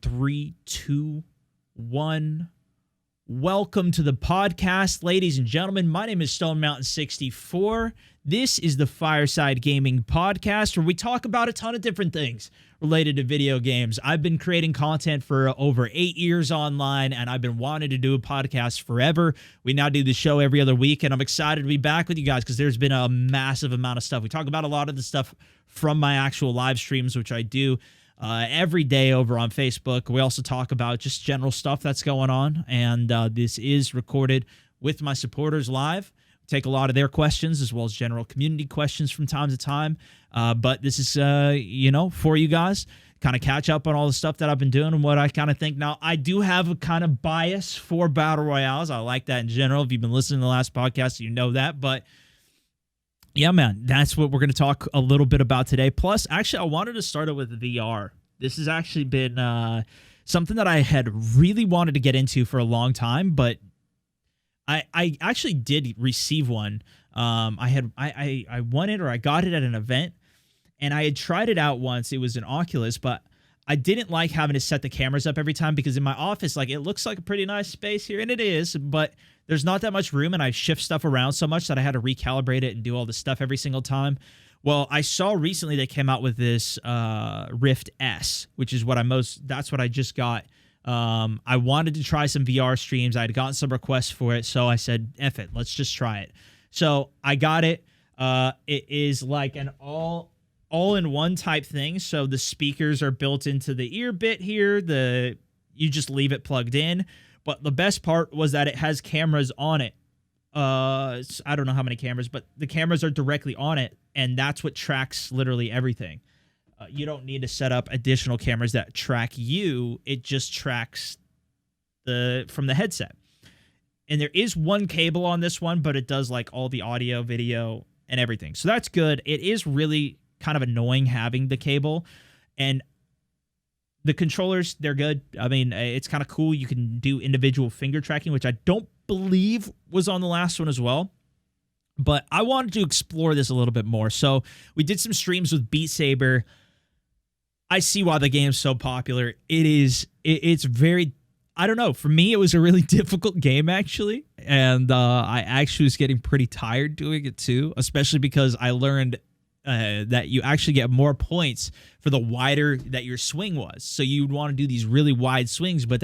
3, 2, 1. Welcome to the podcast, ladies and gentlemen. My name is StoneMountain64. This is the Fireside Gaming Podcast, where we talk about a ton of different things related to video games. I've been creating content for over 8 years online, and I've been wanting to do a podcast forever. We now do the show every other week, and I'm excited to be back with you guys because there's been a massive amount of stuff. We talk about a lot of the stuff from my actual live streams, which I do every day over on Facebook. We also talk about just general stuff that's going on, and this is recorded with my supporters live. We take a lot of their questions as well as general community questions from time to time, but this is, for you guys, kind of catch up on all the stuff that I've been doing and what I kind of think. Now, I do have a kind of bias for Battle Royales. I like that in general. If you've been listening to the last podcast, you know that, but yeah, man, that's what we're going to talk a little bit about today. Plus, actually, I wanted to start it with VR. This has actually been something that I had really wanted to get into for a long time, but I actually did receive one. I won it, or I got it at an event, and I had tried it out once. It was an Oculus, but I didn't like having to set the cameras up every time because in my office, like, it looks like a pretty nice space here, and it is, but there's not that much room, and I shift stuff around so much that I had to recalibrate it and do all this stuff every single time. Well, I saw recently they came out with this Rift S, which is what that's what I just got. I wanted to try some VR streams. I had gotten some requests for it, so I said, F it, let's just try it. So I got it. It is like an all-in-one type thing. So the speakers are built into the ear bit here. You just leave it plugged in. But the best part was that it has cameras on it. I don't know how many cameras, but the cameras are directly on it, and that's what tracks literally everything. You don't need to set up additional cameras that track you. It just tracks from the headset. And there is one cable on this one, but it does like all the audio, video, and everything. So that's good. It is really kind of annoying having the cable, and the controllers, they're good. I mean, it's kind of cool. You can do individual finger tracking, which I don't believe was on the last one as well. But I wanted to explore this a little bit more. So we did some streams with Beat Saber. I see why the game's so popular. It's very, I don't know. For me, it was a really difficult game, actually. And I actually was getting pretty tired doing it, too. Especially because I learned that you actually get more points for the wider that your swing was. So you'd want to do these really wide swings, but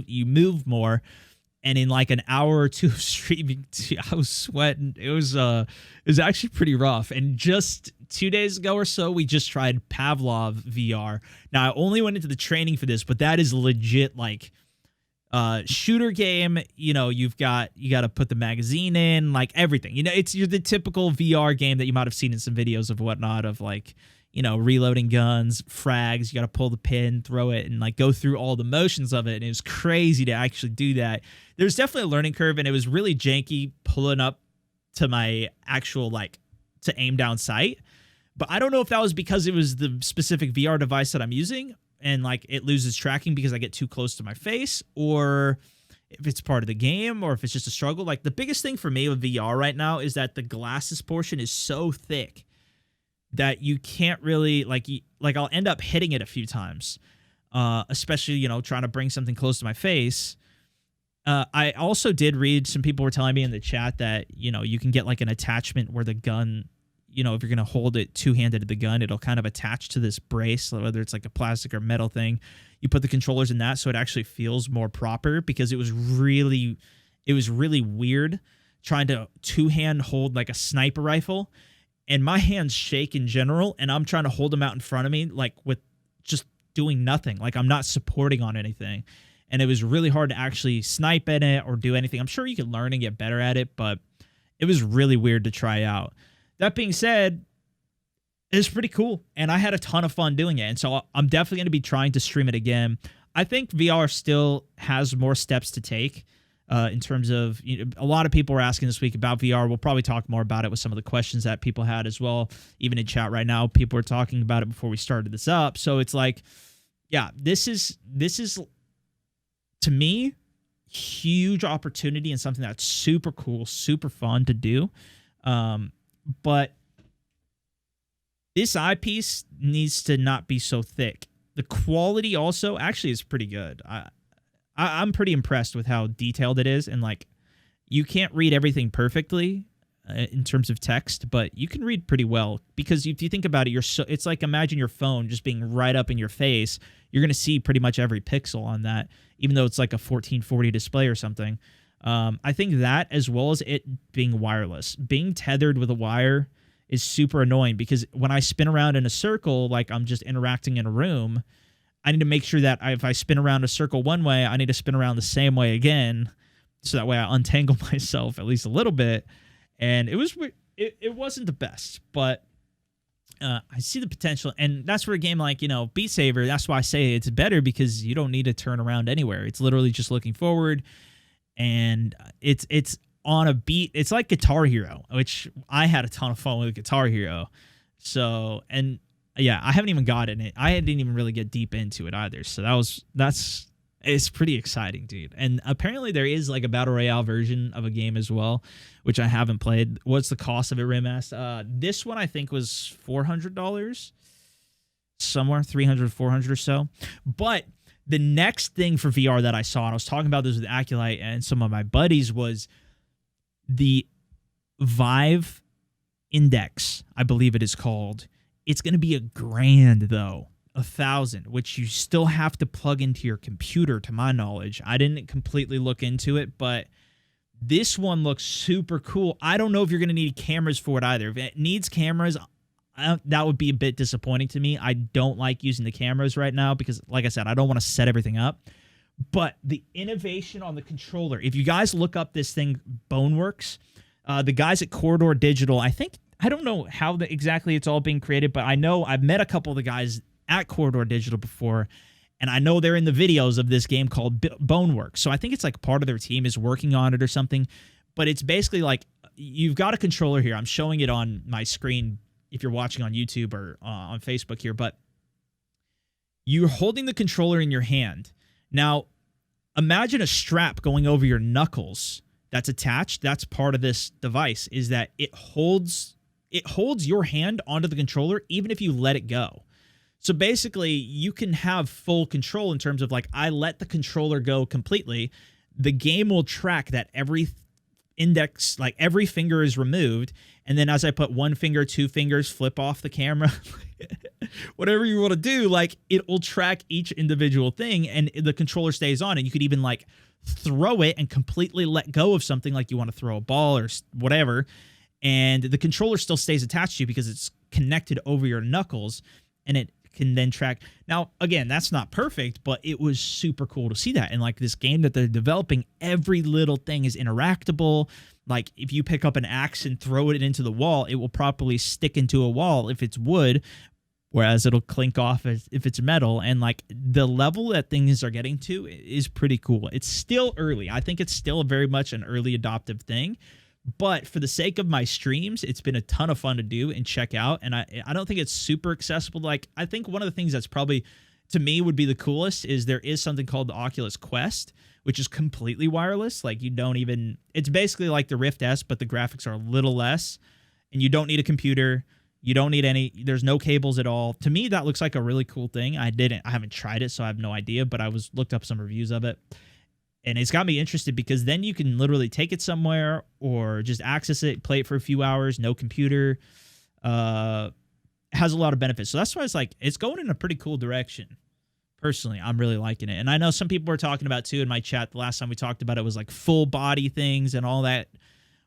you move more. And in like an hour or two of streaming, I was sweating. It was actually pretty rough. And just 2 days ago or so, we just tried Pavlov VR. Now, I only went into the training for this, but that is legit like shooter game. You know, you got to put the magazine in, like everything. You know, you're the typical VR game that you might have seen in some videos of whatnot, of like, you know, reloading guns, frags. You got to pull the pin, throw it, and like go through all the motions of it. And it was crazy to actually do that. There's definitely a learning curve, and it was really janky pulling up to my actual to aim down sight. But I don't know if that was because it was the specific VR device that I'm using, and like it loses tracking because I get too close to my face, or if it's part of the game, or if it's just a struggle. Like, the biggest thing for me with VR right now is that the glasses portion is so thick that you can't really I'll end up hitting it a few times, especially, you know, trying to bring something close to my face. I also did read, some people were telling me in the chat that, you know, you can get like an attachment where the gun, you know, if you're going to hold it two-handed to the gun, it'll kind of attach to this brace, whether it's like a plastic or metal thing. You put the controllers in that so it actually feels more proper, because it was really weird trying to two-hand hold like a sniper rifle, and my hands shake in general, and I'm trying to hold them out in front of me like with just doing nothing. Like, I'm not supporting on anything. And it was really hard to actually snipe at it or do anything. I'm sure you can learn and get better at it, but it was really weird to try out. That being said, it's pretty cool, and I had a ton of fun doing it, and so I'm definitely going to be trying to stream it again. I think VR still has more steps to take in terms of, you know, a lot of people were asking this week about VR. We'll probably talk more about it with some of the questions that people had as well. Even in chat right now, people were talking about it before we started this up. So it's like, yeah, this is to me, huge opportunity and something that's super cool, super fun to do. But this eyepiece needs to not be so thick. The quality also actually is pretty good. I'm pretty impressed with how detailed it is, and like you can't read everything perfectly in terms of text, but you can read pretty well because if you think about it, it's like imagine your phone just being right up in your face. You're going to see pretty much every pixel on that, even though it's like a 1440 display or something. I think that, as well as it being wireless, being tethered with a wire is super annoying because when I spin around in a circle, like I'm just interacting in a room, I need to make sure that if I spin around a circle one way, I need to spin around the same way again, so that way I untangle myself at least a little bit. And it wasn't the best, but I see the potential, and that's where a game like, Beat Saber, that's why I say it's better, because you don't need to turn around anywhere. It's literally just looking forward, and it's on a beat. It's like Guitar Hero, which I had a ton of fun with Guitar Hero. So, and yeah, I haven't even gotten it. I didn't even really get deep into it either. So it's pretty exciting, dude. And apparently there is like a Battle Royale version of a game as well, which I haven't played. What's the cost of it, Rimas? This one I think was $400, somewhere $300, $400 or so. But the next thing for VR that I saw, and I was talking about this with Aculite and some of my buddies, was the Vive Index, I believe it is called. It's going to be $1,000 though. 1,000, which you still have to plug into your computer, to my knowledge. I didn't completely look into it, but this one looks super cool. I don't know if you're going to need cameras for it either. If it needs cameras, that would be a bit disappointing to me. I don't like using the cameras right now because, like I said, I don't want to set everything up. But the innovation on the controller, if you guys look up this thing, Boneworks, the guys at Corridor Digital, I don't know how exactly it's all being created, but I know I've met a couple of the guys at Corridor Digital before, and I know they're in the videos of this game called Boneworks. So I think it's like part of their team is working on it or something. But it's basically like you've got a controller here. I'm showing it on my screen if you're watching on YouTube or on Facebook here. But you're holding the controller in your hand. Now, imagine a strap going over your knuckles that's attached. That's part of this device, is that it holds your hand onto the controller even if you let it go. So basically, you can have full control in terms of like, I let the controller go completely. The game will track that every index, like every finger is removed. And then as I put one finger, two fingers, flip off the camera, whatever you want to do, like it will track each individual thing and the controller stays on. And you could even like throw it and completely let go of something, like you want to throw a ball or whatever. And the controller still stays attached to you because it's connected over your knuckles, and it can then track. Now, again, that's not perfect, but it was super cool to see that. And like this game that they're developing, every little thing is interactable. Like if you pick up an axe and throw it into the wall, it will properly stick into a wall if it's wood, whereas it'll clink off if it's metal. And like the level that things are getting to is pretty cool. It's still early. I think it's still very much an early adoptive thing. But for the sake of my streams, it's been a ton of fun to do and check out. And I don't think it's super accessible. Like, I think one of the things that's probably, to me, would be the coolest is there is something called the Oculus Quest, which is completely wireless. Like, you don't even, it's basically like the Rift S, but the graphics are a little less. And you don't need a computer. You don't need there's no cables at all. To me, that looks like a really cool thing. I haven't tried it, so I have no idea, but I looked up some reviews of it. And it's got me interested because then you can literally take it somewhere or just access it, play it for a few hours, no computer. Has a lot of benefits. So that's why it's going in a pretty cool direction. Personally, I'm really liking it. And I know some people were talking about, too, in my chat, the last time we talked about it was like full body things and all that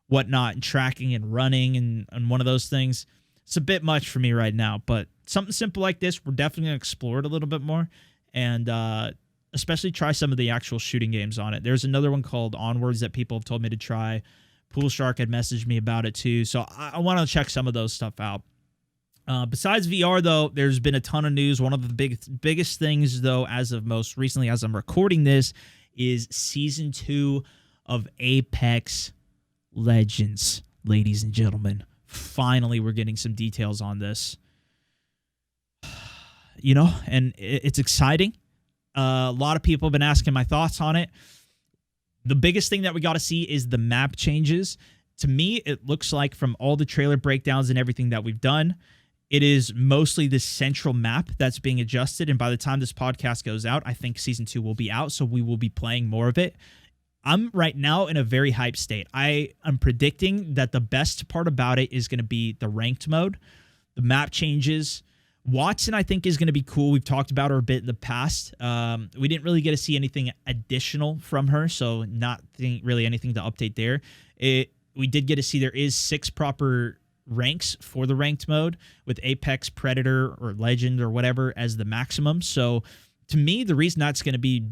whatnot, and tracking and running and one of those things. It's a bit much for me right now, but something simple like this, we're definitely going to explore it a little bit more. And, especially try some of the actual shooting games on it. There's another one called Onwards that people have told me to try. Pool Shark had messaged me about it too. So I want to check some of those stuff out. Besides VR, though, there's been a ton of news. One of the biggest things, though, as of most recently, as I'm recording this, is Season 2 of Apex Legends, ladies and gentlemen. Finally, we're getting some details on this. And it's exciting. A lot of people have been asking my thoughts on it. The biggest thing that we got to see is the map changes. To me, it looks like from all the trailer breakdowns and everything that we've done, It is mostly the central map that's being adjusted. And by the time this podcast goes out, I think season 2 will be out. So we will be playing more of it. I'm right now in a very hyped state. I am predicting that the best part about it is going to be the ranked mode, the map changes. Watson, I think, is going to be cool. We've talked about her a bit in the past. We didn't really get to see anything additional from her, so not really anything to update there. We did get to see there is 6 proper ranks for the ranked mode with Apex, Predator, or Legend or whatever as the maximum. So to me, the reason that's going to be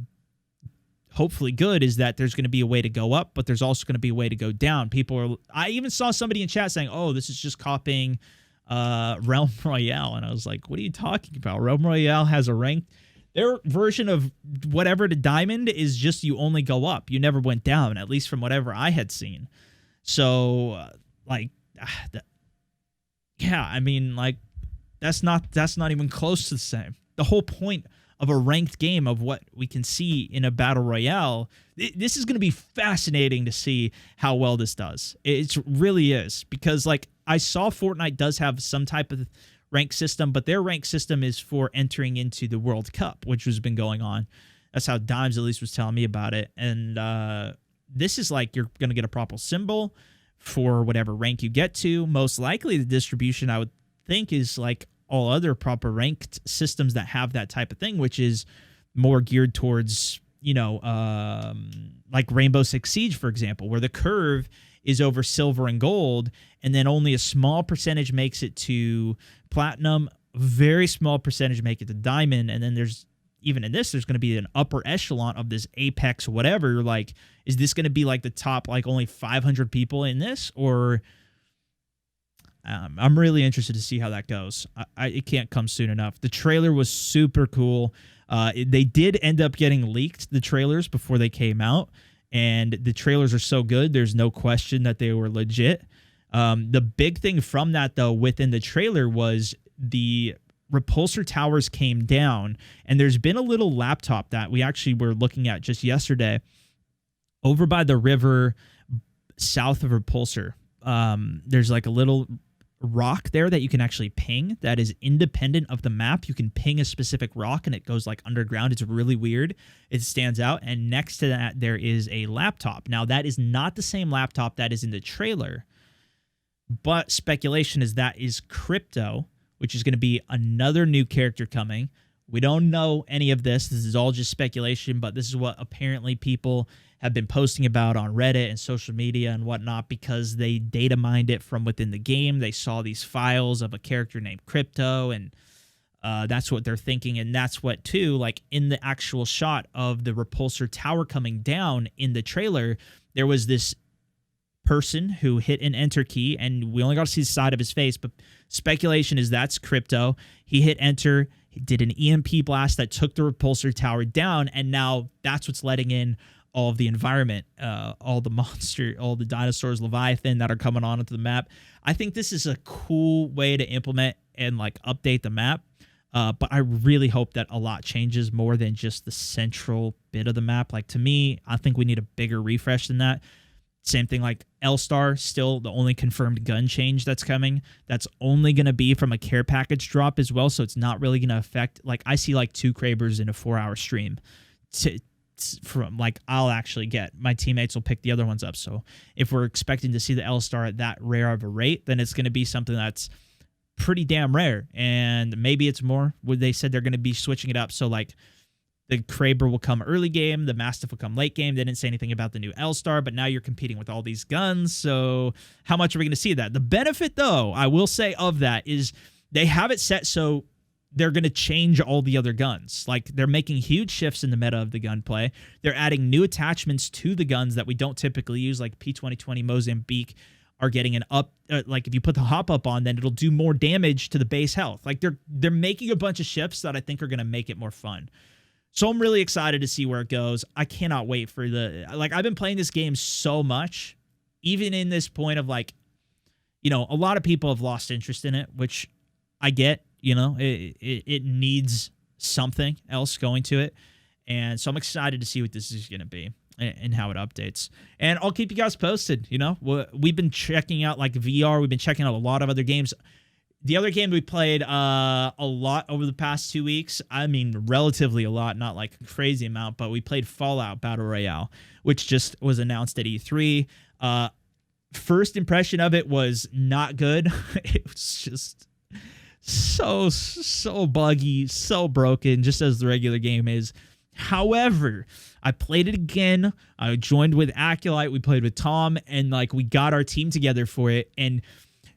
hopefully good is that there's going to be a way to go up, but there's also going to be a way to go down. I even saw somebody in chat saying, oh, this is just copying Realm Royale. And I was like, what are you talking about? Realm Royale has a rank. Their version of whatever to Diamond is just you only go up. You never went down, at least from whatever I had seen. So, yeah, I mean, like, that's not even close to the same. The whole point of a ranked game of what we can see in a battle royale, this is going to be fascinating to see how well this does. It really is, because like I saw Fortnite does have some type of rank system, but their rank system is for entering into the World Cup, which has been going on. That's how Dimes at least was telling me about it. And this is like you're going to get a proper symbol for whatever rank you get to. Most likely the distribution, I would think, is like all other proper ranked systems that have that type of thing, which is more geared towards, like Rainbow Six Siege, for example, where the curve is over silver and gold, and then only a small percentage makes it to platinum, very small percentage make it to diamond, and then there's even in this, there's going to be an upper echelon of this Apex whatever. You're like, is this going to be like the top, like only 500 people in this? Or I'm really interested to see how that goes. It can't come soon enough. The trailer was super cool. They did end up getting leaked, the trailers, before they came out. And the trailers are so good, there's no question that they were legit. The big thing from that, though, within the trailer was the repulsor towers came down, and there's been a little laptop that we actually were looking at just yesterday over by the river south of repulsor. There's like a little rock there that you can actually ping that is independent of the map. You can ping a specific rock and it goes like underground. It's really weird. It stands out. And next to that, there is a laptop. Now, that is not the same laptop that is in the trailer, but speculation is that is Crypto, which is going to be another new character coming. We don't know any of this. This is all just speculation, but this is what apparently people have been posting about on Reddit and social media and whatnot, because they data mined it from within the game. They saw these files of a character named Crypto, and that's what they're thinking. And that's what, too, like in the actual shot of the repulsor tower coming down in the trailer, there was this person who hit an enter key, and we only got to see the side of his face, but speculation is that's Crypto. He hit enter, he did an EMP blast that took the repulsor tower down, and now that's what's letting in all of the environment, all the monster, all the dinosaurs, Leviathan that are coming onto the map. I think this is a cool way to implement and like update the map, but I really hope that a lot changes more than just the central bit of the map. Like, to me, I think we need a bigger refresh than that. Same thing like L-Star, still the only confirmed gun change that's coming. That's only going to be from a care package drop as well, so it's not really going to affect... Like, I see like 2 Krabers in a 4-hour stream. From like, I'll actually get... My teammates will pick the other ones up. So if we're expecting to see the L-Star at that rare of a rate, then it's going to be something that's pretty damn rare. And maybe it's more. They said they're going to be switching it up. So like, the Kraber will come early game, the Mastiff will come late game. They didn't say anything about the new L-Star, but now you're competing with all these guns, so how much are we going to see that? The benefit, though, I will say of that, is they have it set so they're going to change all the other guns. Like, they're making huge shifts in the meta of the gunplay. They're adding new attachments to the guns that we don't typically use, like P2020 Mozambique are getting an up, like if you put the hop up on, then it'll do more damage to the base health. Like, they're making a bunch of shifts that I think are going to make it more fun. So I'm really excited to see where it goes. I cannot wait for I've been playing this game so much, even in this point of like, a lot of people have lost interest in it, which I get, it needs something else going to it. And so I'm excited to see what this is going to be and how it updates. And I'll keep you guys posted, We've been checking out like VR. We've been checking out a lot of other games. The other game we played a lot over the past 2 weeks, I mean, relatively a lot, not like a crazy amount, but we played Fallout Battle Royale, which just was announced at E3. First impression of it was not good. It was just so buggy, so broken, just as the regular game is. However, I played it again. I joined with Acolyte. We played with Tom, and like we got our team together for it, and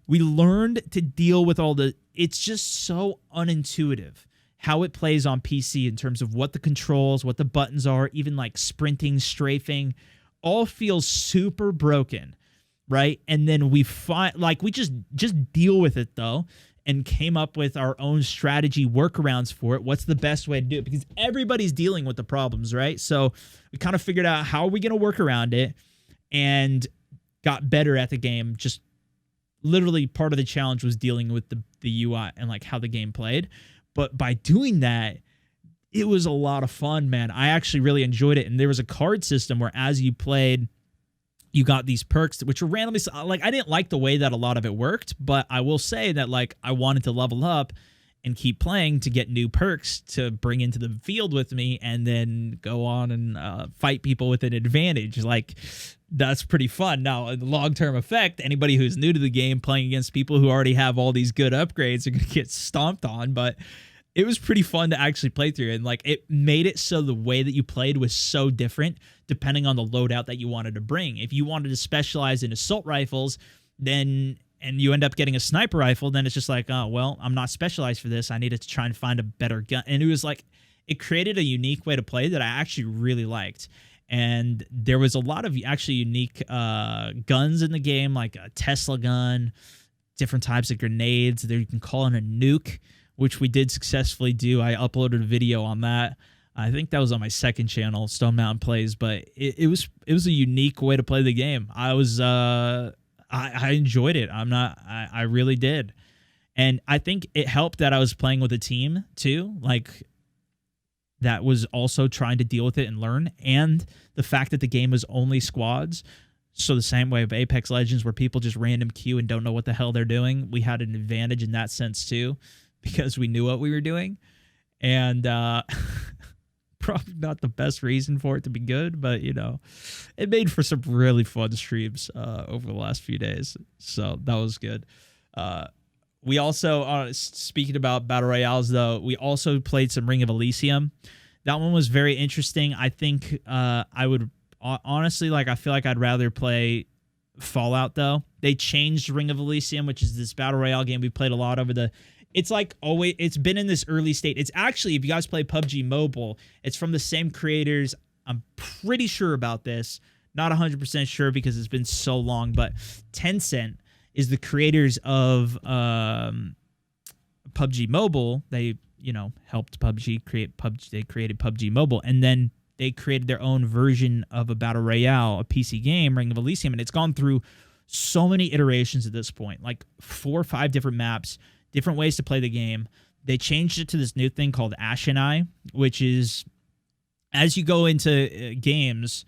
we learned to deal with all the... It's just so unintuitive how it plays on PC in terms of what the controls, what the buttons are, even like sprinting, strafing, all feels super broken, right? And then we just deal with it though, and came up with our own strategy workarounds for it. What's the best way to do it? Because everybody's dealing with the problems, right? So we kind of figured out how are we going to work around it, and got better at the game. Just literally part of the challenge was dealing with the UI and like how the game played. But by doing that, it was a lot of fun, man. I actually really enjoyed it. And there was a card system where as you played, you got these perks, which were randomly, like, I didn't like the way that a lot of it worked, but I will say that, like, I wanted to level up and keep playing to get new perks to bring into the field with me and then go on and fight people with an advantage. Like, that's pretty fun. Now, in the long-term effect, anybody who's new to the game playing against people who already have all these good upgrades are going to get stomped on, but it was pretty fun to actually play through. And like, it made it so the way that you played was so different depending on the loadout that you wanted to bring. If you wanted to specialize in assault rifles, then, and you end up getting a sniper rifle, then it's just like, oh, well, I'm not specialized for this. I needed to try and find a better gun. And it was like, it created a unique way to play that I actually really liked. And there was a lot of actually unique guns in the game, like a Tesla gun, different types of grenades. There you can call in a nuke, which we did successfully do. I uploaded a video on that. I think that was on my second channel, StoneMountain Plays, but it was a unique way to play the game. I enjoyed it. I really did. And I think it helped that I was playing with a team too, like that was also trying to deal with it and learn. And the fact that the game was only squads. So the same way of Apex Legends where people just random queue and don't know what the hell they're doing, we had an advantage in that sense too, because we knew what we were doing. And probably not the best reason for it to be good, but, you know, it made for some really fun streams over the last few days. So that was good. We also, speaking about Battle Royales, though, we also played some Ring of Elysium. That one was very interesting. I think I would, honestly, like, I feel like I'd rather play Fallout, though. They changed Ring of Elysium, which is this Battle Royale game we played a lot over the... It's like always, it's been in this early state. It's actually, if you guys play PUBG Mobile, it's from the same creators. I'm pretty sure about this. Not 100% sure because it's been so long, but Tencent is the creators of PUBG Mobile. They, you know, helped PUBG create PUBG. They created PUBG Mobile, and then they created their own version of a Battle Royale, a PC game, Ring of Elysium, and it's gone through so many iterations at this point, like 4 or 5 different maps, different ways to play the game. They changed it to this new thing called Ashen Eye, which is, as you go into games,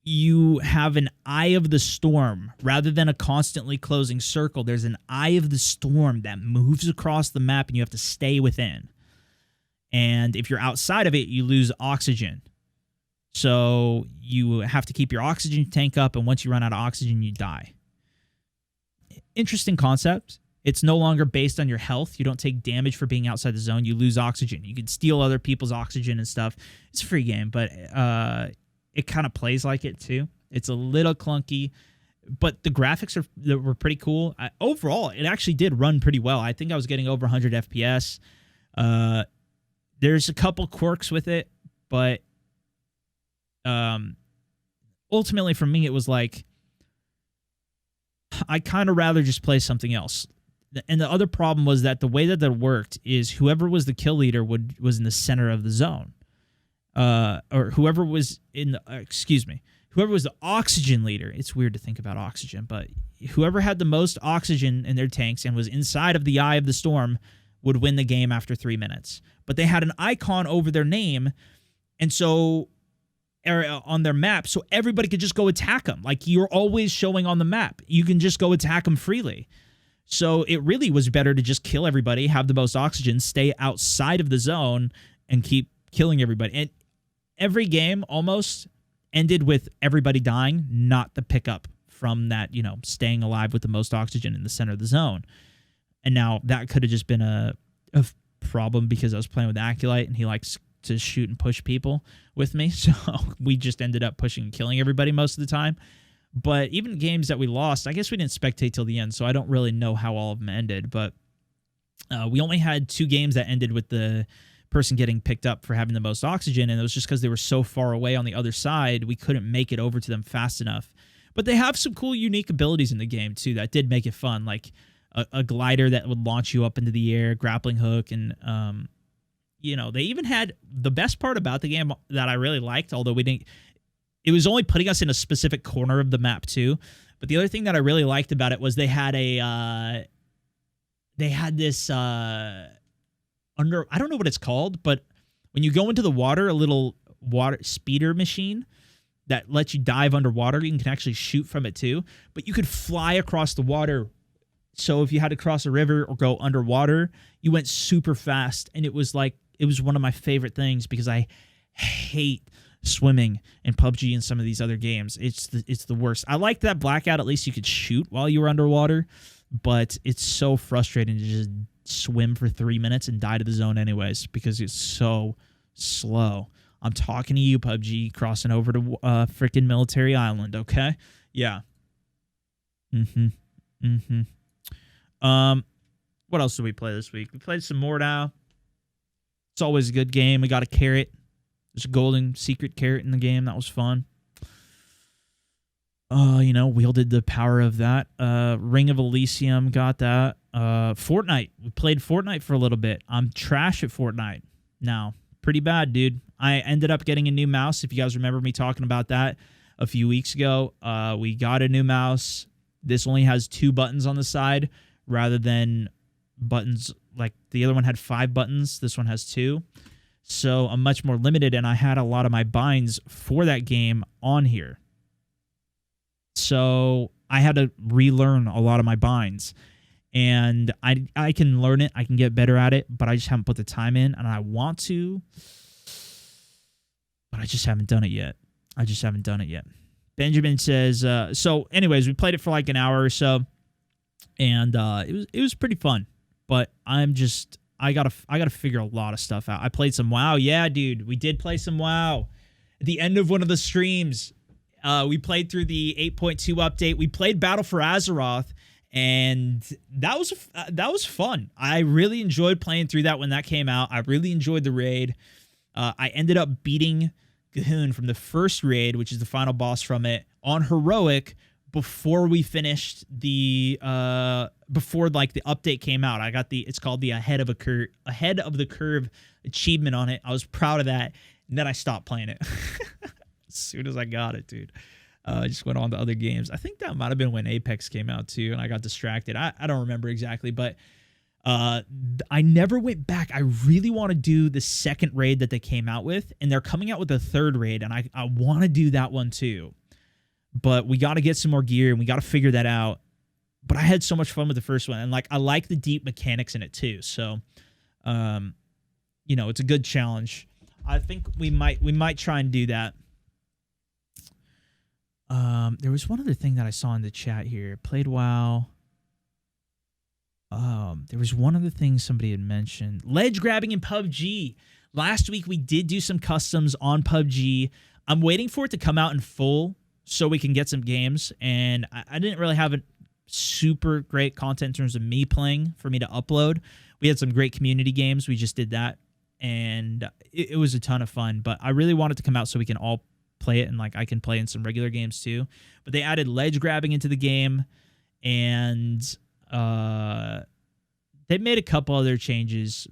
you have an eye of the storm. Rather than a constantly closing circle, there's an eye of the storm that moves across the map, and you have to stay within. And if you're outside of it, you lose oxygen. So you have to keep your oxygen tank up, and once you run out of oxygen, you die. Interesting concept. It's no longer based on your health. You don't take damage for being outside the zone. You lose oxygen. You can steal other people's oxygen and stuff. It's a free game, but it kind of plays like it too. It's a little clunky, but the graphics were pretty cool. Overall, it actually did run pretty well. I think I was getting over 100 FPS. There's a couple quirks with it, but ultimately for me, it was like, I kind of rather just play something else. And the other problem was that the way that worked is whoever was the kill leader was in the center of the zone. Or whoever was whoever was the oxygen leader. It's weird to think about oxygen, but whoever had the most oxygen in their tanks and was inside of the eye of the storm would win the game after 3 minutes. But they had an icon over their name, and so on their map, so everybody could just go attack them. Like, you're always showing on the map. You can just go attack them freely. So it really was better to just kill everybody, have the most oxygen, stay outside of the zone, and keep killing everybody. And every game almost ended with everybody dying, not the pickup from that, staying alive with the most oxygen in the center of the zone. And now that could have just been a problem because I was playing with Acolyte and he likes to shoot and push people with me. So we just ended up pushing and killing everybody most of the time. But even games that we lost, I guess we didn't spectate till the end, so I don't really know how all of them ended. But we only had 2 games that ended with the person getting picked up for having the most oxygen, and it was just because they were so far away on the other side, we couldn't make it over to them fast enough. But they have some cool, unique abilities in the game, too, that did make it fun, like a glider that would launch you up into the air, grappling hook, and, they even had the best part about the game that I really liked, although we didn't, it was only putting us in a specific corner of the map, too. But the other thing that I really liked about it was they had this, I don't know what it's called, but when you go into the water, a little water speeder machine that lets you dive underwater. You can actually shoot from it too, but you could fly across the water. So if you had to cross a river or go underwater, you went super fast. And it was one of my favorite things because I hate swimming in PUBG and some of these other games. It's the worst. I like that Blackout. At least you could shoot while you were underwater, but it's so frustrating to just swim for 3 minutes and die to the zone anyways because it's so slow. I'm talking to you, PUBG, crossing over to freaking Military Island, okay? Yeah. What else did we play this week? We played some Mortal. It's always a good game. We got a carrot. There's a golden secret carrot in the game. That was fun. Wielded the power of that. Ring of Elysium, got that. Fortnite. We played Fortnite for a little bit. I'm trash at Fortnite now. Pretty bad, dude. I ended up getting a new mouse. If you guys remember me talking about that a few weeks ago, we got a new mouse. This only has 2 buttons on the side rather than buttons like the other one had 5 buttons. This one has 2. So I'm much more limited, and I had a lot of my binds for that game on here. So I had to relearn a lot of my binds. And I can learn it. I can get better at it, but I just haven't put the time in, and I want to, but I just haven't done it yet. Benjamin says, so anyways, we played it for like an hour or so, and it was pretty fun, but I gotta figure a lot of stuff out. I played some WoW. Yeah, dude, we did play some WoW. At the end of one of the streams, we played through the 8.2 update. We played Battle for Azeroth, and that was fun. I really enjoyed playing through that when that came out. I really enjoyed the raid. I ended up beating Gahoon from the first raid, which is the final boss from it, on heroic before we finished the before like the update came out. I got it's called the ahead of the curve achievement on it. I was proud of that, and then I stopped playing it as soon as I got it, dude. I just went on to other games. I think that might have been when Apex came out too, and I got distracted. I don't remember exactly, but I never went back. I really want to do the second raid that they came out with, and they're coming out with a third raid, and I want to do that one too. But we got to get some more gear, and we got to figure that out. But I had so much fun with the first one, and like I like the deep mechanics in it too. So, it's a good challenge. I think we might try and do that. There was one other thing that I saw in the chat here. Played WoW. There was one other thing somebody had mentioned. Ledge grabbing in PUBG. Last week we did do some customs on PUBG. I'm waiting for it to come out in full so we can get some games. And I didn't really have a super great content in terms of me playing for me to upload. We had some great community games. We just did that. And it was a ton of fun. But I really want it to come out so we can all play it, and like I can play in some regular games too. But they added ledge grabbing into the game, and they made a couple other changes,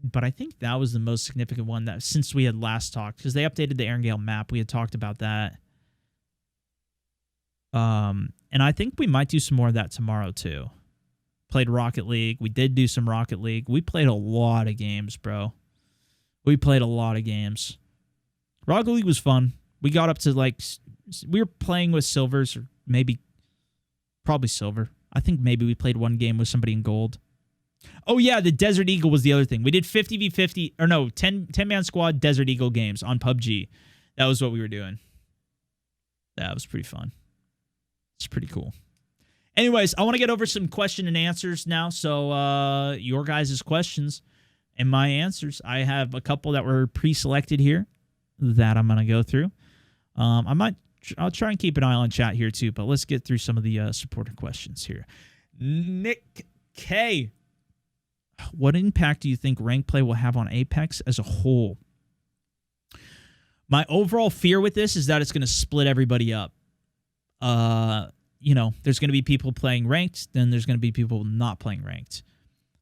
but I think that was the most significant one that since we had last talked, because they updated the Erangel map. We had talked about that. And I think we might do some more of that tomorrow too. Played Rocket League. We did do some Rocket League. We played a lot of games, bro. We played a lot of games. Rocket League was fun. We got up to we were playing with silvers, or probably silver. I think maybe we played one game with somebody in gold. Oh, yeah, the Desert Eagle was the other thing. We did 50v50, or no, 10-man squad Desert Eagle games on PUBG. That was what we were doing. That was pretty fun. It's pretty cool. Anyways, I want to get over some question and answers now. So your guys' questions and my answers. I have a couple that were pre-selected here that I'm going to go through. I'll try and keep an eye on chat here too, but let's get through some of the supporter questions here. Nick K. What impact do you think rank play will have on Apex as a whole? My overall fear with this is that it's going to split everybody up. There's going to be people playing ranked, then there's going to be people not playing ranked.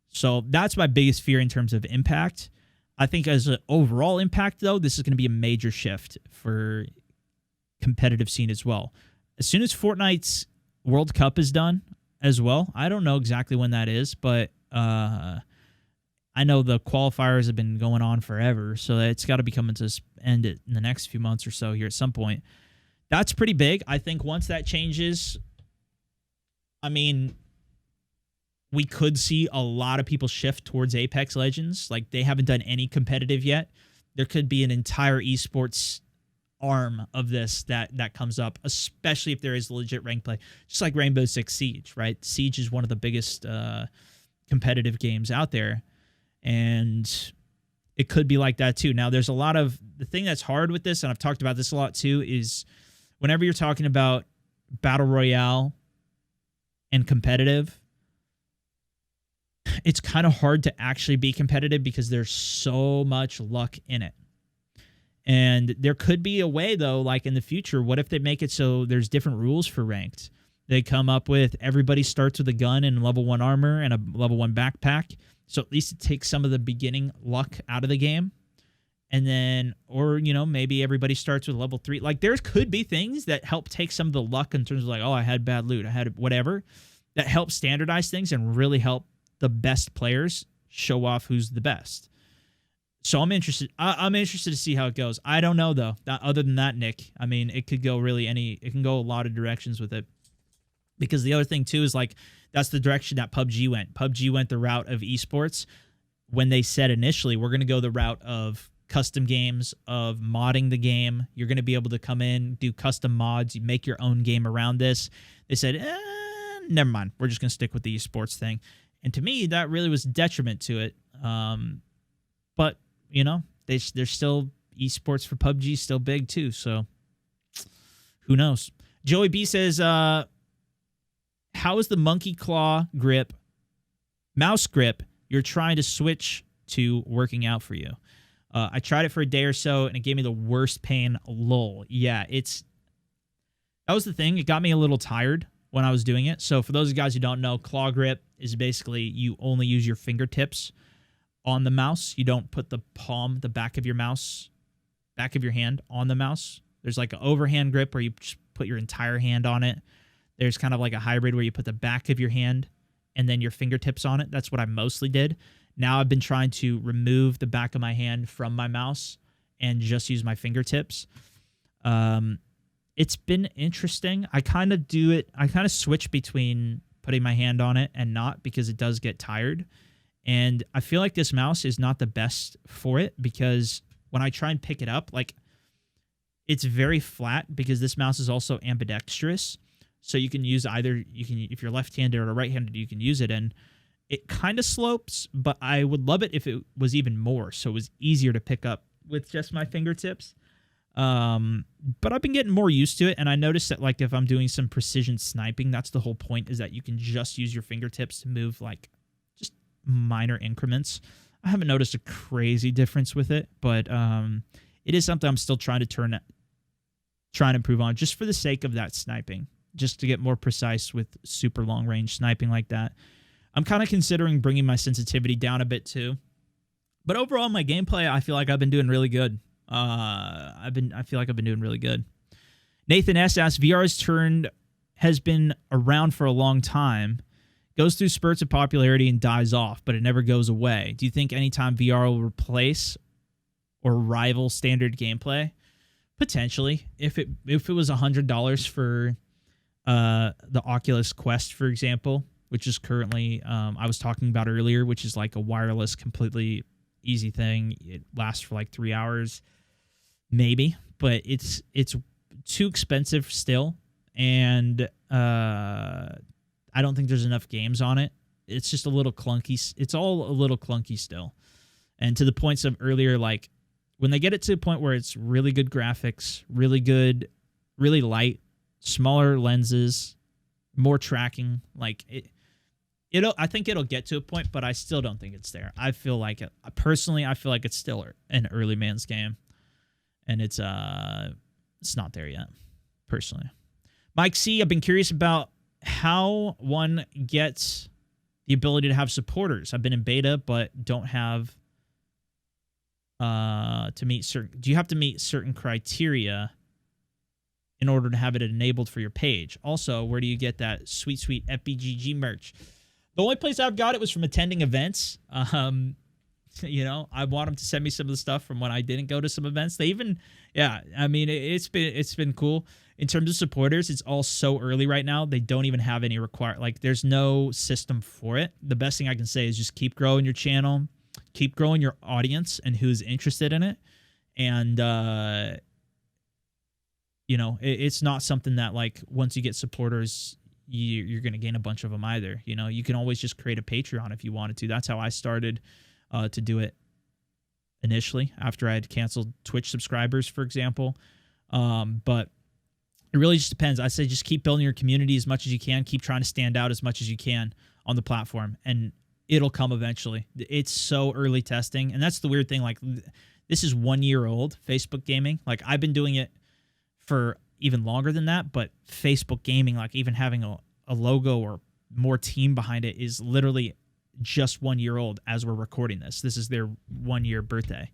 So that's my biggest fear in terms of impact. I think as an overall impact, though, this is going to be a major shift for competitive scene as well. As soon as Fortnite's World Cup is done as well, I don't know exactly when that is, but I know the qualifiers have been going on forever, so it's got to be coming to end it in the next few months or so here at some point. That's pretty big. I think once that changes, I mean, we could see a lot of people shift towards Apex Legends. Like, they haven't done any competitive yet. There could be an entire esports arm of this that comes up, especially if there is legit rank play. Just like Rainbow Six Siege, right? Siege is one of the biggest competitive games out there, and it could be like that too. Now, there's a lot of... The thing that's hard with this, and I've talked about this a lot too, is whenever you're talking about Battle Royale and competitive, it's kind of hard to actually be competitive because there's so much luck in it. And there could be a way, though, like in the future, what if they make it so there's different rules for ranked? They come up with everybody starts with a gun and level 1 armor and a level 1 backpack. So at least it takes some of the beginning luck out of the game. And then, or, maybe everybody starts with level 3. Like, there could be things that help take some of the luck in terms of like, oh, I had bad loot, I had whatever, that help standardize things and really help the best players show off who's the best. So I'm interested. I'm interested to see how it goes. I don't know, though. Other than that, Nick, I mean, it could go it can go a lot of directions with it. Because the other thing, too, is like, that's the direction that PUBG went. PUBG went the route of esports when they said initially, we're going to go the route of custom games, of modding the game. You're going to be able to come in, do custom mods, you make your own game around this. They said, never mind. We're just going to stick with the esports thing. And to me, that really was a detriment to it. But, there's still esports for PUBG still big too. So who knows? Joey B says, how is the monkey claw grip, mouse grip you're trying to switch to working out for you? I tried it for a day or so, and it gave me the worst pain. Lol. Yeah, that was the thing. It got me a little tired when I was doing it. So for those guys who don't know, claw grip is basically you only use your fingertips on the mouse. You don't put the palm, the back of your hand on the mouse. There's like an overhand grip where you just put your entire hand on it. There's kind of like a hybrid where you put the back of your hand and then your fingertips on it. That's what I mostly did. Now I've been trying to remove the back of my hand from my mouse and just use my fingertips. It's been interesting. I kind of switch between putting my hand on it and not, because it does get tired. And I feel like this mouse is not the best for it, because when I try and pick it up, like, it's very flat, because this mouse is also ambidextrous. So you can use if you're left-handed or right-handed, you can use it, and it kind of slopes, but I would love it if it was even more, so it was easier to pick up with just my fingertips. But I've been getting more used to it, and I noticed that, like, if I'm doing some precision sniping, that's the whole point, is that you can just use your fingertips to move, like, just minor increments. I haven't noticed a crazy difference with it, but it is something I'm still trying to improve on, just for the sake of that sniping, just to get more precise with super long-range sniping like that. I'm kind of considering bringing my sensitivity down a bit too. But overall, my gameplay, I feel like I've been doing really good. I feel like I've been doing really good. Nathan S. asks, VR has been around for a long time, goes through spurts of popularity and dies off, but it never goes away. Do you think anytime VR will replace or rival standard gameplay? Potentially. If it was $100 for the Oculus Quest, for example, which is currently I was talking about earlier, which is like a wireless, completely easy thing. It lasts for like 3 hours, maybe, but it's too expensive still, and I don't think there's enough games on it. It's just a little clunky. It's all a little clunky still, and to the points of earlier, like when they get it to a point where it's really good graphics, really good, really light, smaller lenses, more tracking, like I think it'll get to a point, but I still don't think it's there. I feel like it personally. I feel like it's still an early man's game, and it's not there yet. Personally, Mike C, I've been curious about how one gets the ability to have supporters. I've been in beta, but don't have to meet certain. Do you have to meet certain criteria in order to have it enabled for your page? Also, where do you get that sweet FBGG merch? The only place I've got it was from attending events. You know, I want them to send me some of the stuff from when I didn't go to some events. They even, yeah, I mean, it's been cool. In terms of supporters, it's all so early right now. They don't even have any there's no system for it. The best thing I can say is just keep growing your channel, keep growing your audience and who's interested in it. And, you know, it's not something that like once you get supporters, you're going to gain a bunch of them either. You know, you can always just create a Patreon if you wanted to. That's how I started to do it initially after I had canceled Twitch subscribers, for example. But it really just depends. I say just keep building your community as much as you can. Keep trying to stand out as much as you can on the platform, and it'll come eventually. It's so early testing, and that's the weird thing. Like, this is 1 year old, Facebook gaming. Like, I've been doing it for even longer than that, but Facebook gaming, like even having a logo or more team behind it, is literally just 1 year old as we're recording this. This is their 1 year birthday.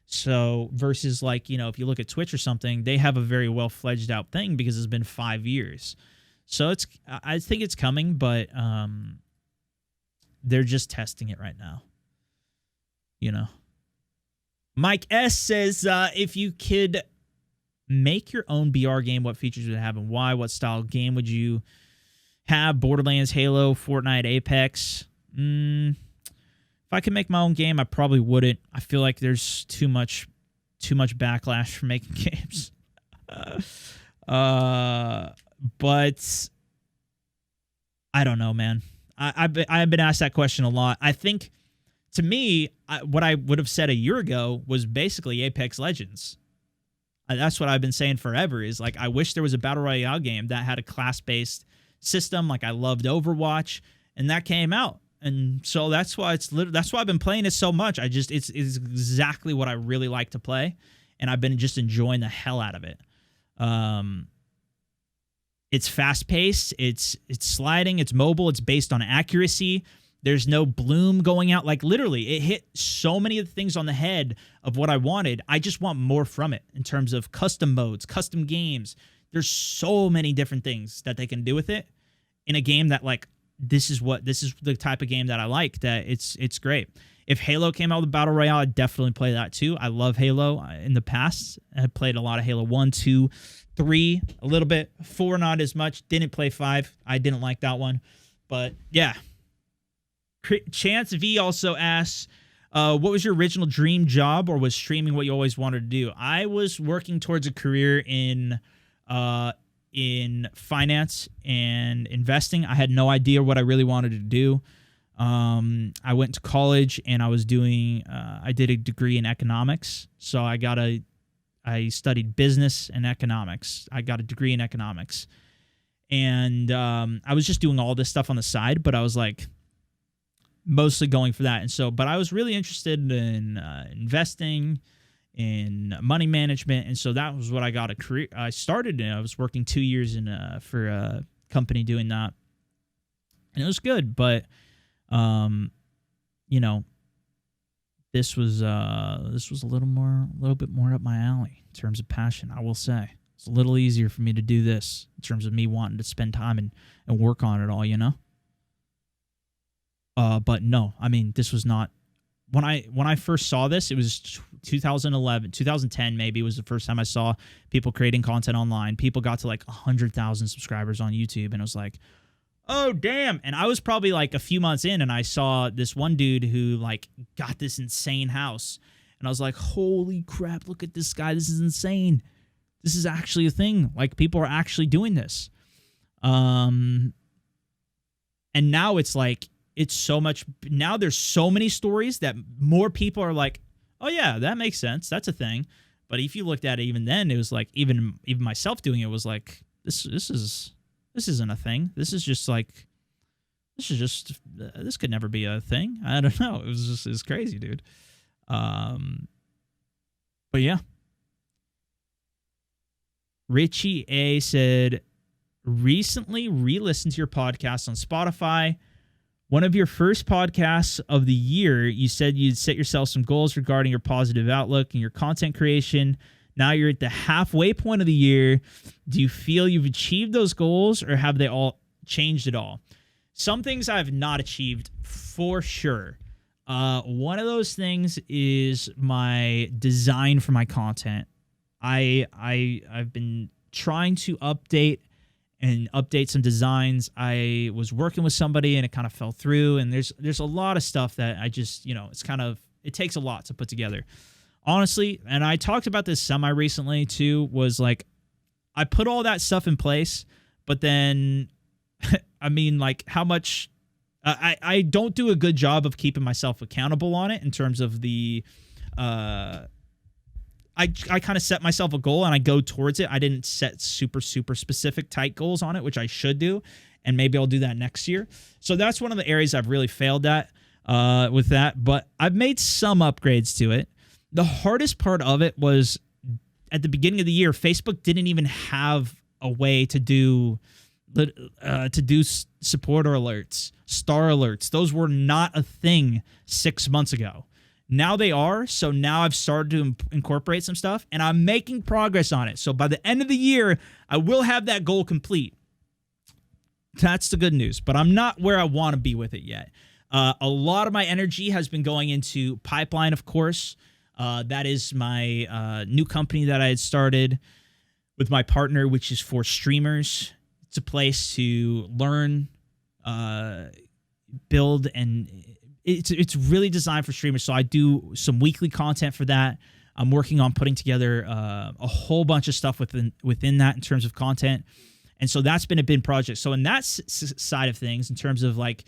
So versus like, you know, if you look at Twitch or something, they have a very well-fledged out thing because it's been 5 years. So I think it's coming, but they're just testing it right now. You know, Mike S says, if you could make your own BR game, what features would it have and why? What style of game would you have? Borderlands, Halo, Fortnite, Apex? If I could make my own game, I probably wouldn't. I feel like there's too much backlash for making games. But I don't know, man. I've been asked that question a lot. I think, to me, what I would have said a year ago was basically Apex Legends. That's what I've been saying forever, is like, I wish there was a Battle Royale game that had a class-based system. Like, I loved Overwatch, and that came out. And so that's why that's why I've been playing it so much. It's exactly what I really like to play, and I've been just enjoying the hell out of it. It's fast-paced, it's sliding, it's mobile, it's based on accuracy. There's no bloom going out. Like, literally, it hit so many of the things on the head of what I wanted. I just want more from it in terms of custom modes, custom games. There's so many different things that they can do with it in a game that, like, this is the type of game that I like, that it's great. If Halo came out with Battle Royale, I'd definitely play that too. I love Halo. In the past, I played a lot of Halo 1, 2, 3, a little bit. 4, not as much. Didn't play 5. I didn't like that one. But, yeah. Chance V also asks, what was your original dream job, or was streaming what you always wanted to do? I was working towards a career in finance and investing. I had no idea what I really wanted to do. I went to college and I did a degree in economics. So I studied business and economics. I got a degree in economics, and I was just doing all this stuff on the side, but I was like mostly going for that. And so, but I was really interested in investing, in money management, and so that was what I got a career. I started in. I was working 2 years for a company doing that, and it was good. But, you know, this was a little bit more up my alley in terms of passion. I will say it's a little easier for me to do this in terms of me wanting to spend time and work on it all. You know. But no, I mean, this was not when I first saw this, it was 2011, 2010 maybe was the first time I saw people creating content online. People got to like 100,000 subscribers on YouTube, and it was like, oh damn. And I was probably like a few months in, and I saw this one dude who like got this insane house, and I was like, holy crap, look at this guy, this is insane. This is actually a thing. Like, people are actually doing this. And now it's like, it's so much, now there's so many stories that more people are like, oh yeah, that makes sense, that's a thing. But if you looked at it even then, it was like, even myself doing it was like, this isn't a thing. This could never be a thing. I don't know. It's crazy, dude. But yeah. Richie A said, recently re-listened to your podcast on Spotify. One of your first podcasts of the year, you said you'd set yourself some goals regarding your positive outlook and your content creation. Now you're at the halfway point of the year. Do you feel you've achieved those goals, or have they all changed at all? Some things I have not achieved for sure. One of those things is my design for my content. I've been trying to update some designs. I was working with somebody and it kind of fell through, and there's a lot of stuff that I just, it takes a lot to put together. Honestly, and I talked about this recently too, was like, I put all that stuff in place, but then, I mean, like, how much, I don't do a good job of keeping myself accountable on it in terms of the, I kind of set myself a goal and I go towards it. I didn't set super specific tight goals on it, which I should do, and maybe I'll do that next year. So that's one of the areas I've really failed at with that, but I've made some upgrades to it. The hardest part of it was at the beginning of the year, Facebook didn't even have a way to do supporter alerts, star alerts. Those were not a thing 6 months ago. Now they are, so now I've started to incorporate some stuff, and I'm making progress on it. So by the end of the year, I will have that goal complete. That's the good news, but I'm not where I want to be with it yet. A lot of my energy has been going into Pipeline, of course. That is my new company that I had started with my partner, which is for streamers. It's a place to learn, build, and it's really designed for streamers. So I do some weekly content for that. I'm working on putting together a whole bunch of stuff within that in terms of content. And so that's been a big project. So in that side of things, in terms of like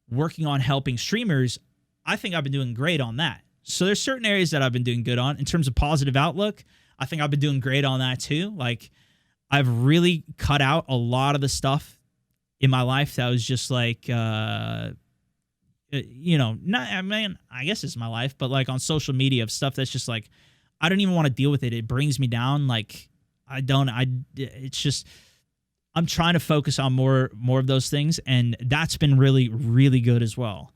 working on helping streamers, I think I've been doing great on that. So there's certain areas that I've been doing good on. In terms of positive outlook, I think I've been doing great on that too. Like, I've really cut out a lot of the stuff in my life that was just like, I guess it's my life, but like on social media of stuff that's just like, I don't even want to deal with it. It brings me down. Like, it's just, I'm trying to focus on more of those things. And that's been really, really good as well.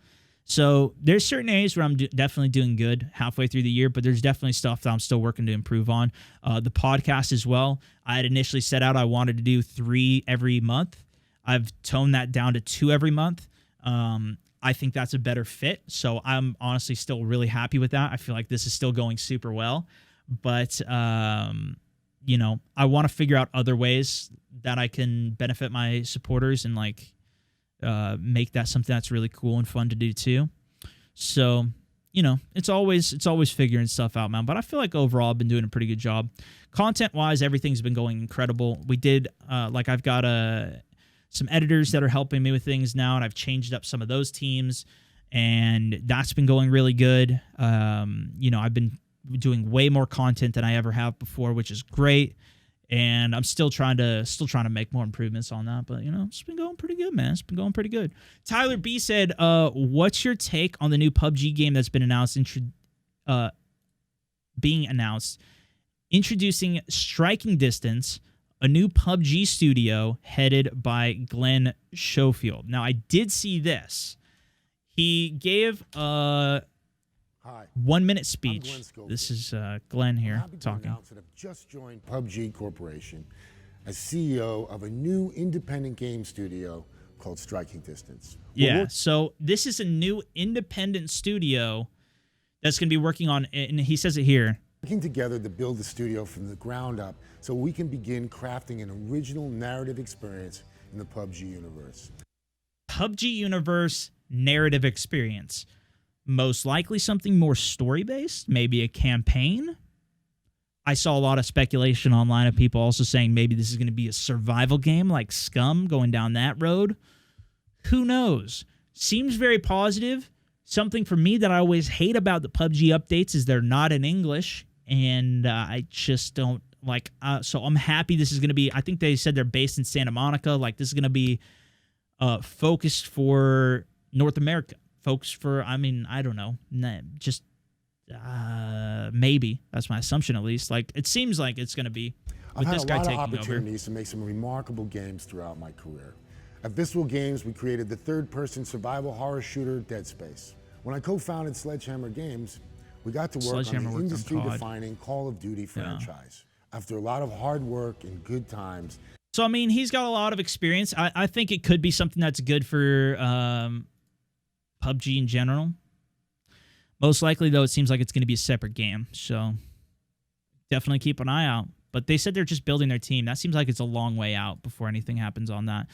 So there's certain areas where I'm definitely doing good halfway through the year, but there's definitely stuff that I'm still working to improve on. The podcast as well. I had initially set out I wanted to do 3 every month. I've toned that down to 2 every month. I think that's a better fit. So I'm honestly still really happy with that. I feel like this is still going super well. But, I want to figure out other ways that I can benefit my supporters and like make that something that's really cool and fun to do too. So, it's always figuring stuff out, man. But I feel like overall I've been doing a pretty good job. Content-wise, everything's been going incredible. We did, I've got some editors that are helping me with things now, and I've changed up some of those teams, and that's been going really good. I've been doing way more content than I ever have before, which is great. And I'm still trying to make more improvements on that. But, it's been going pretty good, man. It's been going pretty good. Tyler B said, what's your take on the new PUBG game that's been announced, introducing Striking Distance, a new PUBG studio headed by Glenn Schofield. Now, I did see this. He gave a 1-minute speech. This is Glenn here talking. That I've just joined Pubg Corporation as CEO of a new independent game studio called Striking Distance. Yeah, so this is a new independent studio that's going to be working on, and he says it here. Working together to build the studio from the ground up so we can begin crafting an original narrative experience in the Pubg universe. Pubg Universe narrative experience. Most likely something more story-based, maybe a campaign. I saw a lot of speculation online of people also saying maybe this is going to be a survival game like Scum, going down that road. Who knows? Seems very positive. Something for me that I always hate about the PUBG updates is they're not in English, and I just don't like. So I'm happy this is going to be. I think they said they're based in Santa Monica. Like, this is going to be focused for North America. Focused for, I mean, I don't know, just maybe. That's my assumption, at least. Like, it seems like it's going to be. I've had a lot of opportunities to make some remarkable games throughout my career. At Visceral Games, we created the third-person survival horror shooter Dead Space. When I co-founded Sledgehammer Games, we got to work on the industry-defining Call of Duty franchise. After a lot of hard work and good times. So, I mean, he's got a lot of experience. I think it could be something that's good for PUBG in general. Most likely, though, it seems like it's going to be a separate game. So, definitely keep an eye out. But they said they're just building their team. That seems like it's a long way out before anything happens on that.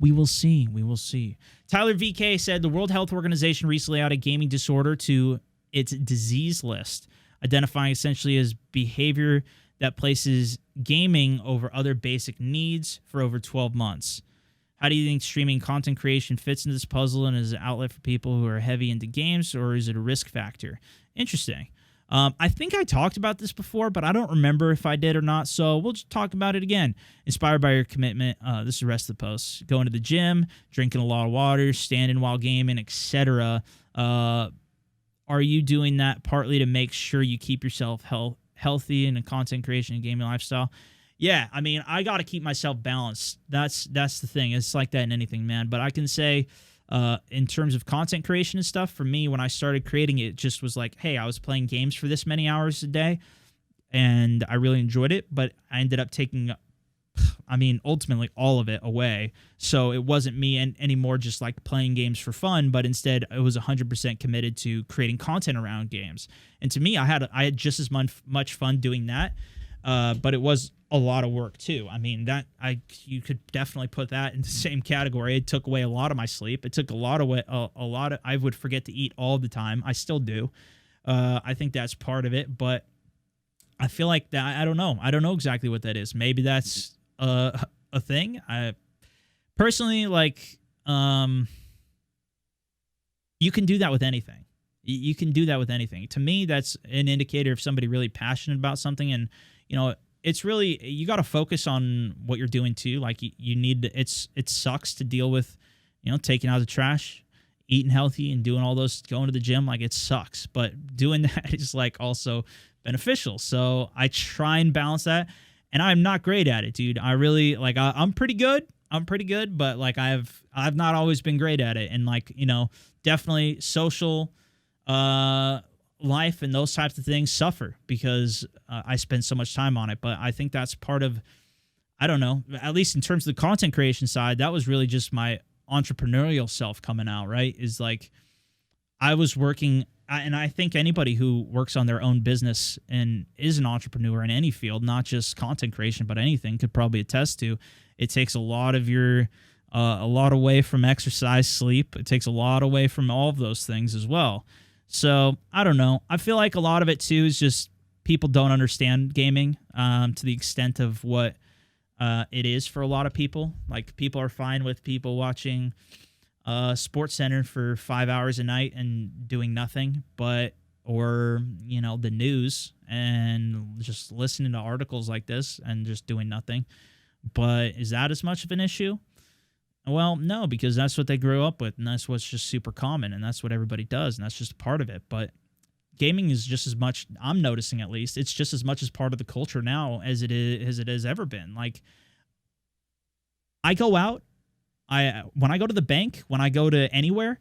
We will see. We will see. Tyler VK said the World Health Organization recently added gaming disorder to its disease list, identifying essentially as behavior that places gaming over other basic needs for over 12 months. How do you think streaming content creation fits into this puzzle and is an outlet for people who are heavy into games, or is it a risk factor? Interesting. I think I talked about this before, but I don't remember if I did or not, so we'll just talk about it again. Inspired by your commitment, this is the rest of the post. Going to the gym, drinking a lot of water, standing while gaming, etc. Are you doing that partly to make sure you keep yourself healthy in a content creation and gaming lifestyle? Yeah, I mean, I got to keep myself balanced. That's the thing. It's like that in anything, man. But I can say, in terms of content creation and stuff, for me, when I started creating it, just was like, hey, I was playing games for this many hours a day, and I really enjoyed it, but I ended up taking, I mean, ultimately all of it away. So it wasn't me anymore just like playing games for fun, but instead it was 100% committed to creating content around games. And to me, I had just as much fun doing that, but it was a lot of work too. I mean, you could definitely put that in the same category. It took away a lot of my sleep. It took a lot of I would forget to eat all the time. I still do. I think that's part of it, but I feel like that, I don't know. I don't know exactly what that is. Maybe that's a thing. I personally like, you can do that with anything. You can do that with anything. To me, that's an indicator of somebody really passionate about something. And, you know, it's really, you got to focus on what you're doing too. Like you need to, it sucks to deal with, you know, taking out the trash, eating healthy and doing all those, going to the gym. Like, it sucks, but doing that is like also beneficial. So I try and balance that, and I'm not great at it, dude. I really like, I'm pretty good. But like I've not always been great at it. And like, you know, definitely social, life and those types of things suffer because I spend so much time on it. But I think that's part of, I don't know, at least in terms of the content creation side, that was really just my entrepreneurial self coming out, right? Is like I was working, and I think anybody who works on their own business and is an entrepreneur in any field, not just content creation, but anything, could probably attest to, it takes a lot of your, a lot away from exercise, sleep. It takes a lot away from all of those things as well. So, I don't know. I feel like a lot of it, too, is just people don't understand gaming to the extent of what it is for a lot of people. Like, people are fine with people watching SportsCenter for 5 hours a night and doing nothing, or, you know, the news and just listening to articles like this and just doing nothing. But is that as much of an issue? Well, no, because that's what they grew up with, and that's what's just super common, and that's what everybody does, and that's just part of it. But gaming is just as much, I'm noticing at least, it's just as much as part of the culture now as it has ever been. Like, I go out, when I go to the bank, when I go to anywhere,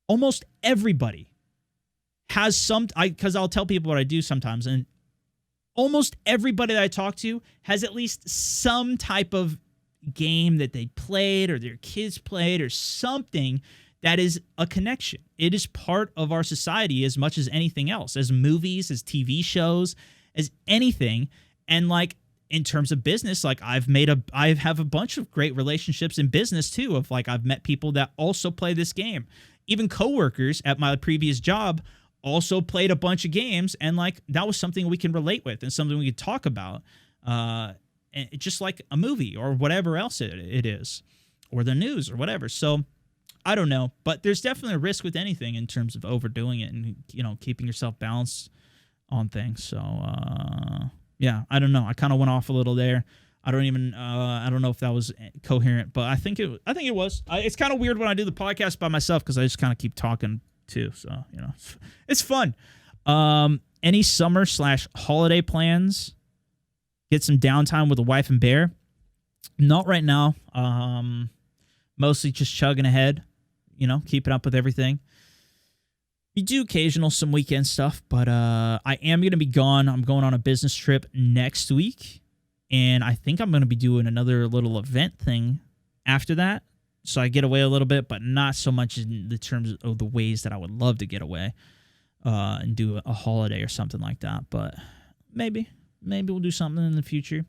almost everybody has because I'll tell people what I do sometimes, and almost everybody that I talk to has at least some type of game that they played or their kids played or something that is a connection. It is part of our society as much as anything else, as movies, as TV shows, as anything. And like in terms of business, like I have a bunch of great relationships in business too, of like I've met people that also play this game. Even coworkers at my previous job also played a bunch of games, and like that was something we can relate with and something we could talk about. And just like a movie or whatever else it is, or the news or whatever. So I don't know, but there's definitely a risk with anything in terms of overdoing it and, you know, keeping yourself balanced on things. So, yeah, I don't know. I kind of went off a little there. I don't know if that was coherent, but I think it was. It's kind of weird when I do the podcast by myself because I just kind of keep talking too. So, you know, it's fun. Any summer/holiday plans? Get some downtime with the wife and bear? Not right now. Mostly just chugging ahead, you know, keeping up with everything. We do occasional some weekend stuff, but I am going to be gone. I'm going on a business trip next week, and I think I'm going to be doing another little event thing after that. So I get away a little bit, but not so much in the terms of the ways that I would love to get away and do a holiday or something like that. But maybe we'll do something in the future.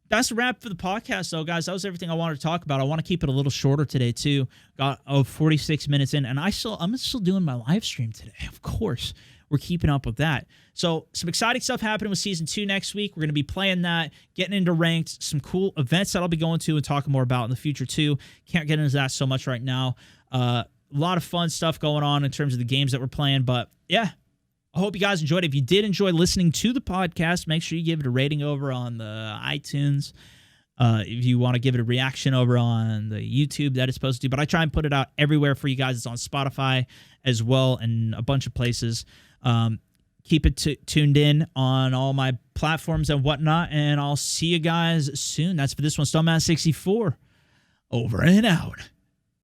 That's a wrap for the podcast, though, guys. That was everything I wanted to talk about. I want to keep it a little shorter today, too. Got 46 minutes in, and I'm still doing my live stream today. Of course, we're keeping up with that. So some exciting stuff happening with Season 2 next week. We're going to be playing that, getting into ranked, some cool events that I'll be going to and talking more about in the future, too. Can't get into that so much right now. A lot of fun stuff going on in terms of the games that we're playing, but yeah. I hope you guys enjoyed it. If you did enjoy listening to the podcast, make sure you give it a rating over on the iTunes. If you want to give it a reaction over on the YouTube, that is supposed to. But I try and put it out everywhere for you guys. It's on Spotify as well and a bunch of places. Keep it tuned in on all my platforms and whatnot. And I'll see you guys soon. That's for this one, StoneMountain 64. Over and out.